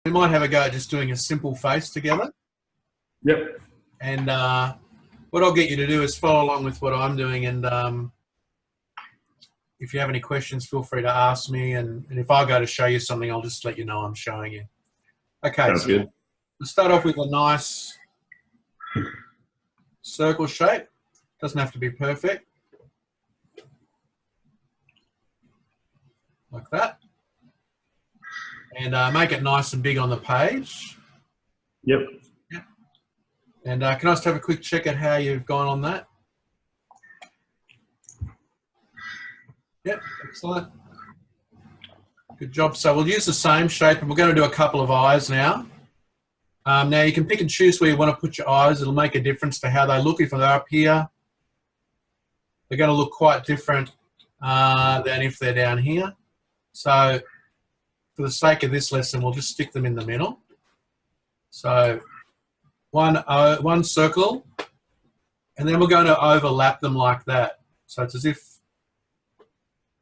we might have a go at just doing a simple face together. Yep. And what I'll get you to do is follow along with what I'm doing. And if you have any questions, feel free to ask me. And if I go to show you something, I'll just let you know I'm showing you. Okay. Sounds good. We'll start off with a nice circle shape. Doesn't have to be perfect. Like that. And make it nice and big on the page. Yep. Yep. And can I just have a quick check at how you've gone on that? Yep, excellent. Good job. So we'll use the same shape, and we're going to do a couple of eyes now. Now you can pick and choose where you want to put your eyes. It'll make a difference to how they look. If they're up here, they're going to look quite different than if they're down here. So for the sake of this lesson, we'll just stick them in the middle. So one circle, and then we're going to overlap them like that. So it's as if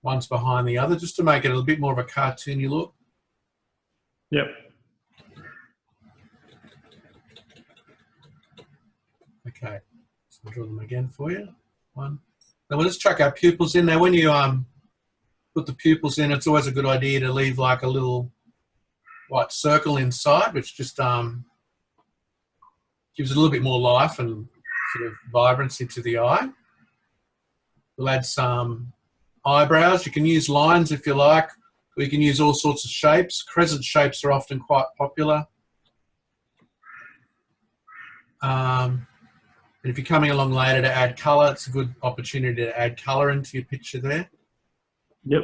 one's behind the other, just to make it a bit more of a cartoony look. Yep. Okay, so I'll draw them again for you. One. Then we'll just chuck our pupils in there. When you put the pupils in, it's always a good idea to leave like a little white circle inside, which just gives it a little bit more life and sort of vibrancy to the eye. We'll add some eyebrows. You can use lines if you like, or you can use all sorts of shapes. Crescent shapes are often quite popular. And if you're coming along later to add colour, it's a good opportunity to add colour into your picture there. Yep.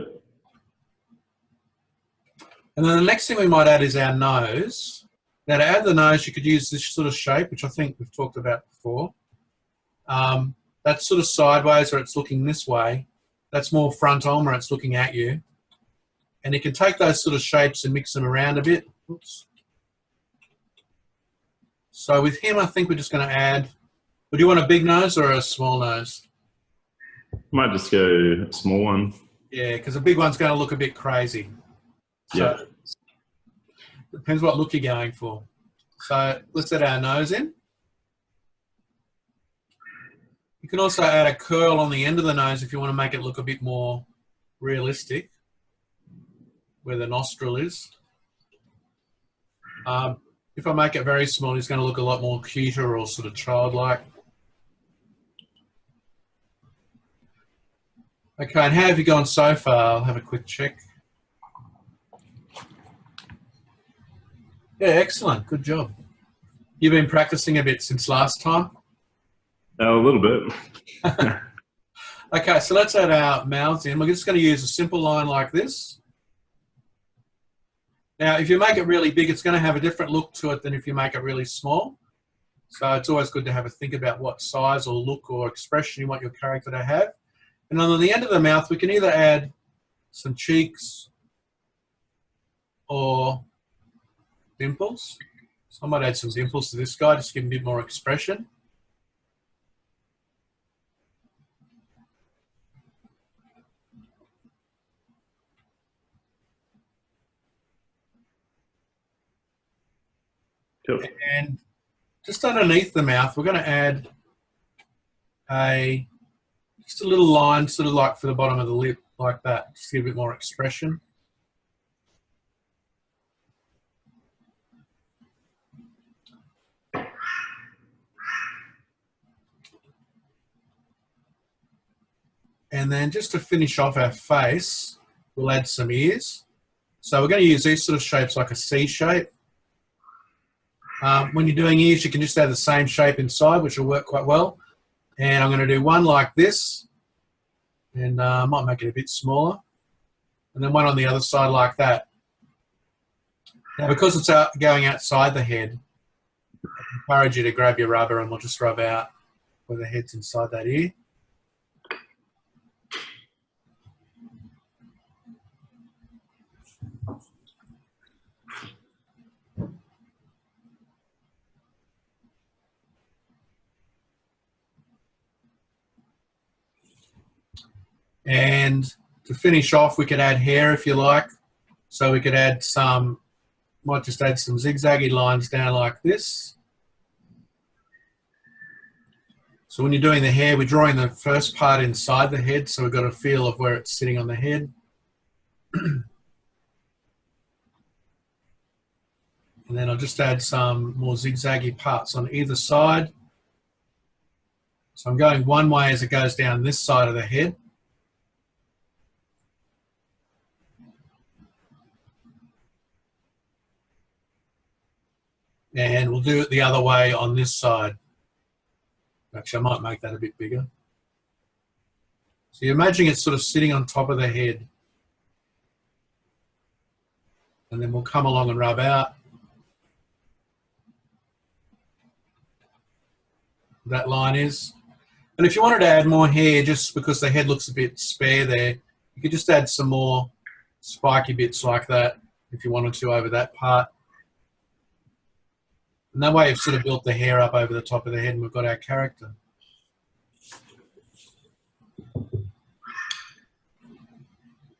And then the next thing we might add is our nose. Now to add the nose, you could use this sort of shape, which I think we've talked about before. That's sort of sideways, or it's looking this way. That's more front on, where it's looking at you. And you can take those sort of shapes and mix them around a bit. Oops. So with him, I think we're just going to add, would you want a big nose or a small nose? Might just go a small one. Yeah, because a big one's going to look a bit crazy. So Yeah. depends what look you're going for. So let's add our nose in. You can also add a curl on the end of the nose if you want to make it look a bit more realistic, where the nostril is. If I make it very small, it's going to look a lot more cuter or sort of childlike. Okay, and how have you gone so far? I'll have a quick check. Yeah, excellent. Good job. You've been practicing a bit since last time? A little bit. Okay, so let's add our mouths in. We're just going to use a simple line like this. Now, if you make it really big, it's going to have a different look to it than if you make it really small. So it's always good to have a think about what size or look or expression you want your character to have. And on the end of the mouth, we can either add some cheeks or dimples. So I might add some dimples to this guy, just to give him a bit more expression. Cool. And just underneath the mouth, we're going to add just a little line, sort of like for the bottom of the lip, like that, just to give a bit more expression. And then just to finish off our face, we'll add some ears. So we're going to use these sort of shapes like a C shape. When you're doing ears, you can just add the same shape inside, which will work quite well. And I'm going to do one like this, and I might make it a bit smaller. And then one on the other side like that. Now, because it's going outside the head, I encourage you to grab your rubber and we'll just rub out where the head's inside that ear. And to finish off, we could add hair if you like. So we could add some Might just add some zigzaggy lines down like this. So when you're doing the hair, we're drawing the first part inside the head, so we've got a feel of where it's sitting on the head. And then I'll just add some more zigzaggy parts on either side. So I'm going one way as it goes down this side of the head. And we'll do it the other way on this side. Actually, I might make that a bit bigger. So you imagine it's sort of sitting on top of the head. And then we'll come along and rub out. That line is. And if you wanted to add more hair, just because the head looks a bit spare there, you could just add some more spiky bits like that if you wanted to over that part. And that way you've sort of built the hair up over the top of the head and we've got our character.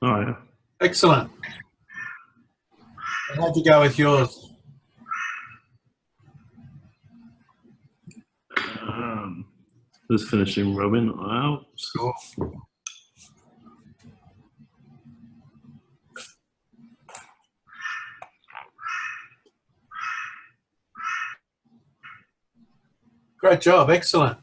Oh, yeah. Excellent. And how'd you go with yours? Just finishing rubbing out. Cool. Great job. Excellent.